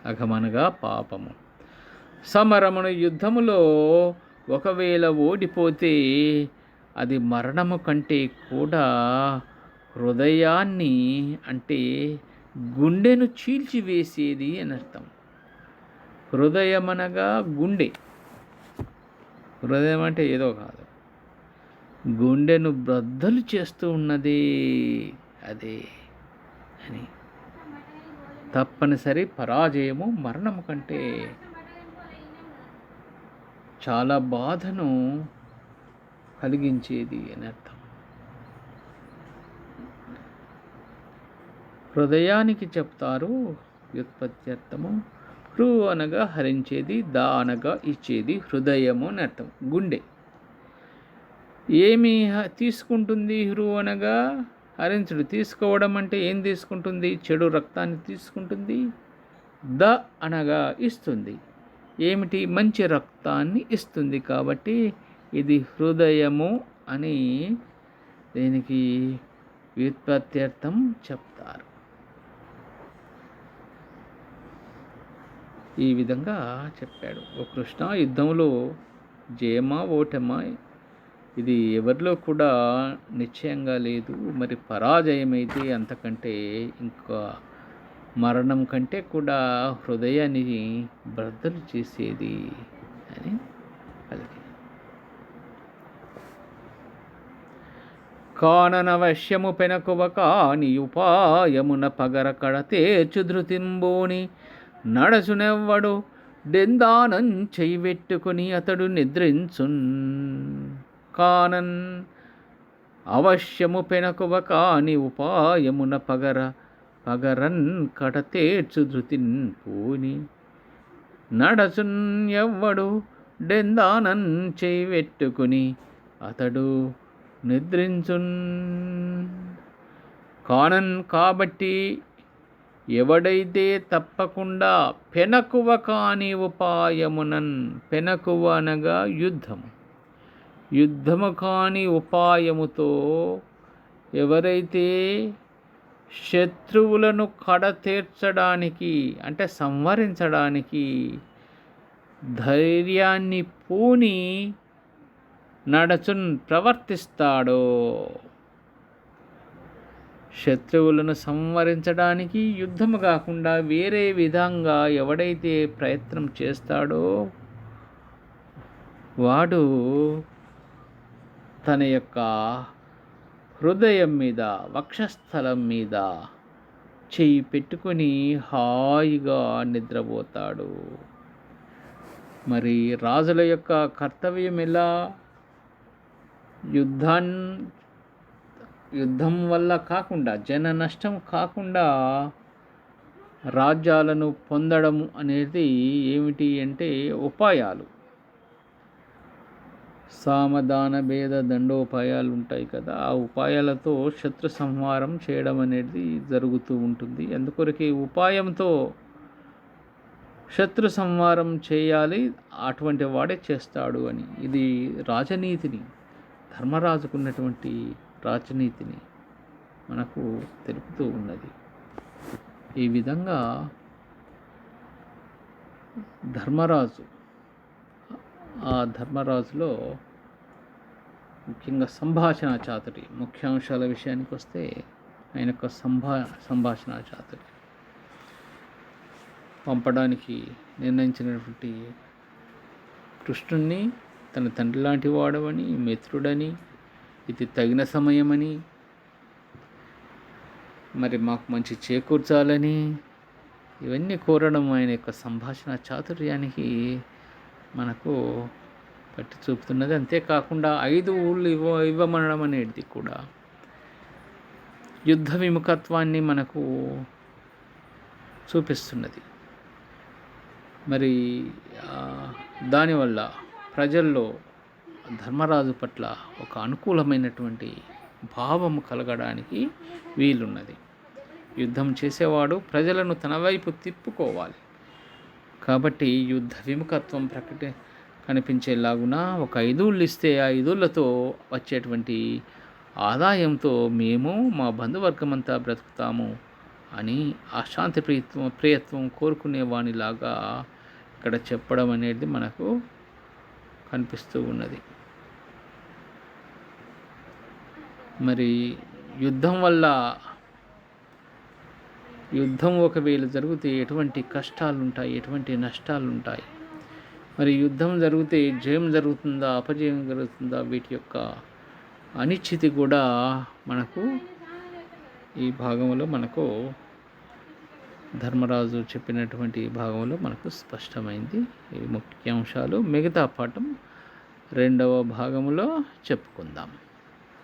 అఘమనగా పాపము. సమరమును యుద్ధములో ఒకవేళ ఓడిపోతే అది మరణము కంటే కూడా హృదయాన్ని, అంటే గుండెను చీల్చివేసేది అని అర్థం. హృదయం అనగా గుండె. హృదయం అంటే ఏదో కాదు, గుండెను బ్రద్దలు చేస్తూ ఉన్నది అదే అని. తప్పనిసరి పరాజయము మరణం కంటే చాలా బాధను కలిగించేది అని అర్థం. హృదయానికి చెప్తారు వ్యుత్పత్త్యర్థము. హృ అనగా హరించేది, దా అనగా ఇచ్చేది, హృదయము అని అర్థం. గుండె ఏమి తీసుకుంటుంది? హృ అనగా హరించుడు. తీసుకోవడం అంటే ఏం తీసుకుంటుంది? చెడు రక్తాన్ని తీసుకుంటుంది. ద అనగా ఇస్తుంది. ఏమిటి? మంచి రక్తాన్ని ఇస్తుంది. కాబట్టి ఇది హృదయము అని దీనికి వ్యుత్పత్త్యర్థం చెప్తారు. ఈ విధంగా చెప్పాడు. ఓ కృష్ణ, యుద్ధంలో జయమా ఓటమా ఇది ఎవరిలో కూడా నిశ్చయంగా లేదు. మరి పరాజయమైతే అంతకంటే ఇంకా మరణం కంటే కూడా హృదయాన్ని బ్రద్దలు చేసేది అని పలికి. కాననవశ్యము పెనకువ కాని ఉపాయమున పగర కడ తేర్చు ధృతింబోని నడచునెవ్వడు డెందానం చెయ్యబెట్టుకుని అతడు నిద్రించున్. కానన్ అవశ్యము పెనకువ కాని ఉపాయమున పగరన్ కడ తేర్చు ధృతిన్ పూని నడచున్ ఎవ్వడు డెందానం చెయ్యబెట్టుకుని అతడు నిద్రించున్. కానన్ కాబట్టి ఎవడైతే తప్పకుండా పెనకువ కాని ఉపాయమునన్, పెనకువ అనగా యుద్ధము కాని ఉపాయముతో ఎవరైతే శత్రువులను కడతీర్చడానికి, అంటే సంహరించడానికి ధైర్యాన్ని పూని నడచున్ ప్రవర్తిస్తాడో, శత్రువులను సంహరించడానికి యుద్ధము కాకుండా వేరే విధంగా ఎవడైతే ప్రయత్నం చేస్తాడో వాడు తన యొక్క హృదయం మీద, వక్షస్థలం మీద చెయ్యి పెట్టుకొని హాయిగా నిద్రపోతాడు. మరి రాజుల యొక్క కర్తవ్యం ఎలా? యుద్ధం వల్ల కాకుండా, జన నష్టం కాకుండా రాజ్యాలను పొందడం అనేది ఏమిటి అంటే ఉపాయాలు. సామదాన భేద దండోపాయాలు ఉంటాయి కదా, ఆ ఉపాయాలతో శత్రు సంహారం చేయడం అనేది జరుగుతూ ఉంటుంది. అందుకొరకే ఉపాయంతో శత్రు సంహారం చేయాలి, అటువంటి వాడే చేస్తాడు అని. ఇది రాజనీతిని, ధర్మరాజుకున్నటువంటి రాజనీతిని మనకు తెలుపుతూ ఉన్నది. ఈ విధంగా ధర్మరాజు, ఆ ధర్మరాజులో ముఖ్యంగా సంభాషణ చాతురి, ముఖ్యాంశాల విషయానికి వస్తే ఆయన యొక్క సంభాషణ చాతురి, పంపడానికి నిర్ణయించినటువంటి కృష్ణుణ్ణి తన తండ్రి లాంటి వాడవని, మిత్రుడని, ఇది తగిన సమయమని, మరి మాకు మంచి చేకూర్చాలని, ఇవన్నీ కోరడం ఆయన యొక్క సంభాషణ చాతుర్యానికి మనకు పట్టి చూపుతున్నది. అంతేకాకుండా 5 ఊళ్ళు ఇవ్వమనడం అనేది కూడా యుద్ధ విముఖత్వాన్ని మనకు చూపిస్తున్నది. మరి దానివల్ల ప్రజల్లో ధర్మరాజు పట్ల ఒక అనుకూలమైనటువంటి భావము కలగడానికి వీలున్నది. యుద్ధం చేసేవాడు ప్రజలను తన వైపు తిప్పుకోవాలి. కాబట్టి యుద్ధ విముఖత్వం కనిపించేలాగున ఒక 5 ఊళ్ళు ఇస్తే ఆ 5 ఊళ్ళతో వచ్చేటువంటి ఆదాయంతో మేము మా బంధువర్గమంతా బ్రతుకుతాము అని ఆ శాంతి ప్రియత్వం కోరుకునే వానిలాగా ఇక్కడ చెప్పడం అనేది మనకు కనిపిస్తూ ఉన్నది. మరి యుద్ధం ఒకవేళ జరిగితే ఎటువంటి కష్టాలు ఉంటాయి, ఎటువంటి నష్టాలు ఉంటాయి, మరి యుద్ధం జరిగితే జయం జరుగుతుందా, అపజయం జరుగుతుందా, వీటి యొక్క అనిశ్చితి కూడా మనకు ఈ భాగంలో మనకు ధర్మరాజు చెప్పినటువంటి భాగంలో మనకు స్పష్టమైంది. ఈ ముఖ్యాంశాలు మిగతా పాఠం 2వ భాగంలో చెప్పుకుందాం.